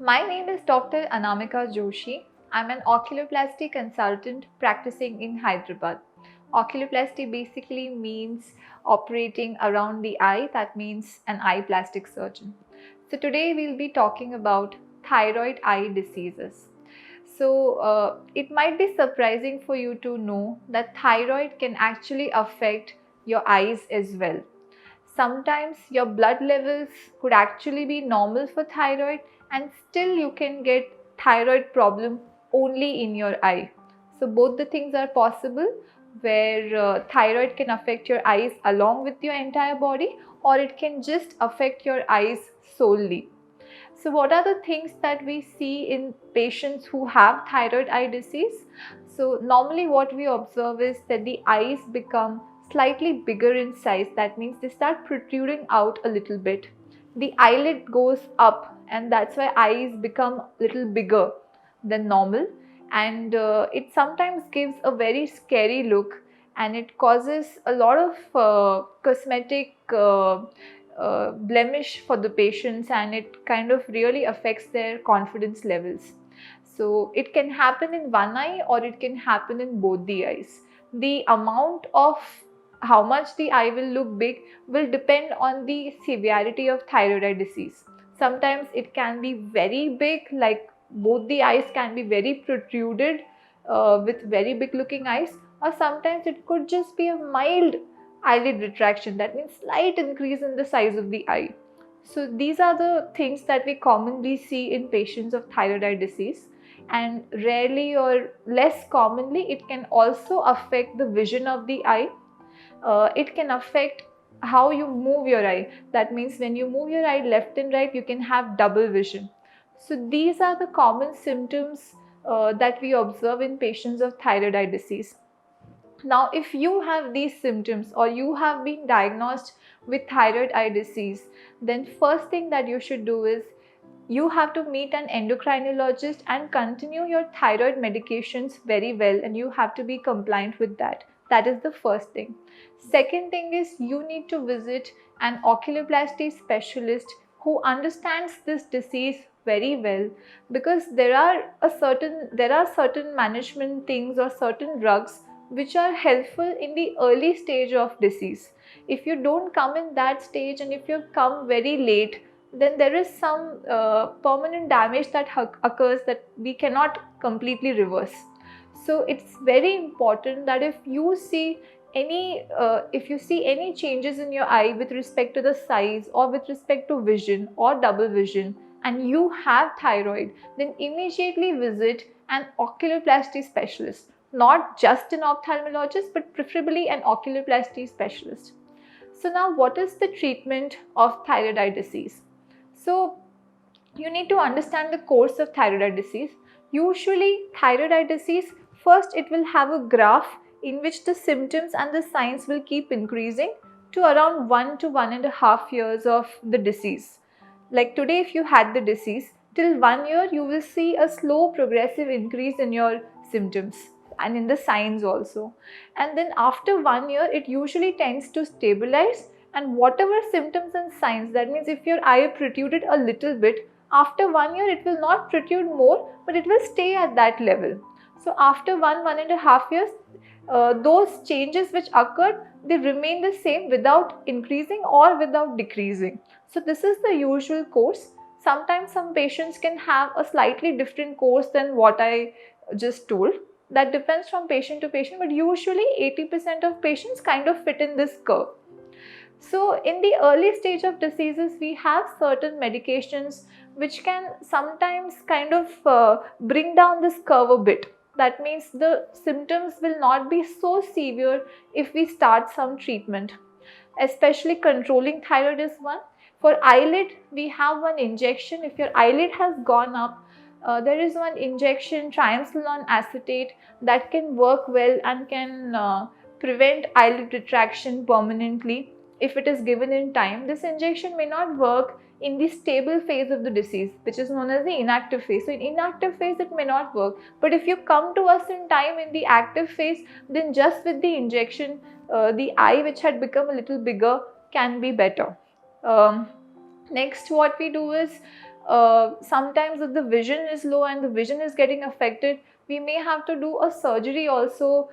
My name is Dr. Anamika Joshi. I'm an oculoplasty consultant practicing in Hyderabad. Oculoplasty basically means operating around the eye, that means an eye plastic surgeon. So today we'll be talking about thyroid eye diseases. It might be surprising for you to know that thyroid can actually affect your eyes as well. Sometimes your blood levels could actually be normal for thyroid and still you can get thyroid problem only in your eye. So both the things are possible where thyroid can affect your eyes along with your entire body, or it can just affect your eyes solely. So what are the things that we see in patients who have thyroid eye disease? So normally what we observe is that the eyes become slightly bigger in size. That means they start protruding out a little bit. The eyelid goes up, and that's why eyes become a little bigger than normal, and it sometimes gives a very scary look, and it causes a lot of cosmetic blemish for the patients, and it kind of really affects their confidence levels. So it can happen in one eye or it can happen in both the eyes. The amount of how much the eye will look big will depend on the severity of thyroid eye disease. Sometimes it can be very big, like both the eyes can be very protruded with very big looking eyes, or sometimes it could just be a mild eyelid retraction, that means slight increase in the size of the eye. So these are the things that we commonly see in patients of thyroid eye disease, and rarely or less commonly it can also affect the vision of the eye. It can affect how you move your eye. That means when you move your eye left and right, you can have double vision. So these are the common symptoms that we observe in patients of thyroid eye disease. Now, if you have these symptoms or you have been diagnosed with thyroid eye disease, then first thing that you should do is you have to meet an endocrinologist and continue your thyroid medications very well, and you have to be compliant with that. That is the first thing. Second thing is you need to visit an oculoplasty specialist who understands this disease very well, because there are certain management things or certain drugs which are helpful in the early stage of disease. If you don't come in that stage and if you come very late, then there is some permanent damage that occurs that we cannot completely reverse. So it's very important that if you see any changes in your eye with respect to the size or with respect to vision or double vision, and you have thyroid, then immediately visit an oculoplasty specialist, not just an ophthalmologist but preferably an oculoplasty specialist. So now, what is the treatment of thyroid eye disease? So you need to understand the course of thyroid eye disease. Usually thyroid eye disease, first it will have a graph in which the symptoms and the signs will keep increasing to around 1 to 1.5 years of the disease. Like today, if you had the disease, till 1 year you will see a slow progressive increase in your symptoms and in the signs also. And then after 1 year it usually tends to stabilize, and whatever symptoms and signs, that means if your eye protruded a little bit, after 1 year it will not protrude more, but it will stay at that level. So after 1.5 years, those changes which occurred, they remain the same without increasing or without decreasing. So this is the usual course. Sometimes some patients can have a slightly different course than what I just told. That depends from patient to patient, but usually 80% of patients kind of fit in this curve. So in the early stage of diseases, we have certain medications which can sometimes kind of bring down this curve a bit. That means the symptoms will not be so severe if we start some treatment. Especially controlling thyroid is one. For eyelid, we have one injection. If your eyelid has gone up, there is one injection, triamcinolone acetate, that can work well and can prevent eyelid retraction permanently if it is given in time. This injection may not work in the stable phase of the disease, which is known as the inactive phase. So in inactive phase it may not work, but if you come to us in time in the active phase, then just with the injection, the eye which had become a little bigger can be better. Next, what we do is sometimes if the vision is low and the vision is getting affected, we may have to do a surgery also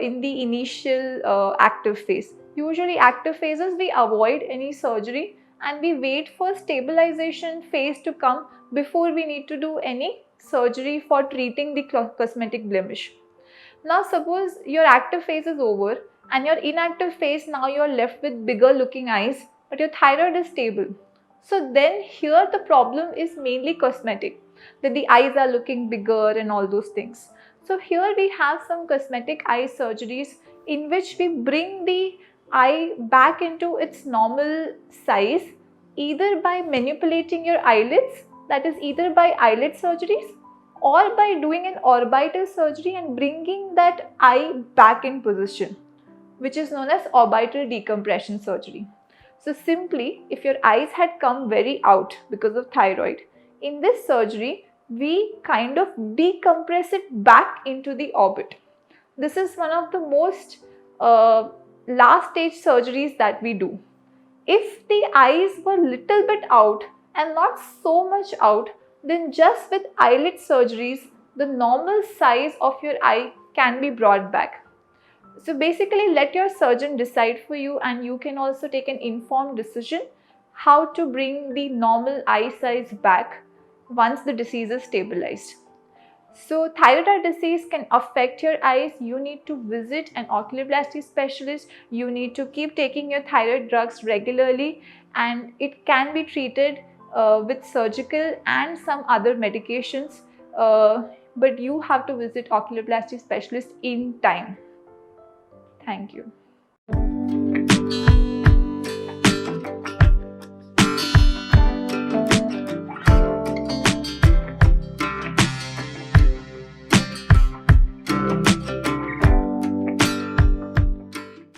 in the initial active phase. Usually active phases we avoid any surgery and we wait for stabilization phase to come before we need to do any surgery for treating the cosmetic blemish. Now suppose your active phase is over and your inactive phase, now you are left with bigger looking eyes, but your thyroid is stable. So then here the problem is mainly cosmetic, that the eyes are looking bigger and all those things. So here we have some cosmetic eye surgeries in which we bring the eye back into its normal size, either by manipulating your eyelids, that is either by eyelid surgeries or by doing an orbital surgery and bringing that eye back in position, which is known as orbital decompression surgery. So simply, if your eyes had come very out because of thyroid, in this surgery, we kind of decompress it back into the orbit. This is one of the most last stage surgeries that we do. If the eyes were little bit out and not so much out, then just with eyelid surgeries, the normal size of your eye can be brought back. So basically, let your surgeon decide for you, and you can also take an informed decision how to bring the normal eye size back once the disease is stabilized. So thyroid eye disease can affect your eyes. You need to visit an oculoplasty specialist. You need to keep taking your thyroid drugs regularly, and it can be treated with surgical and some other medications. But you have to visit oculoplasty specialist in time. Thank you.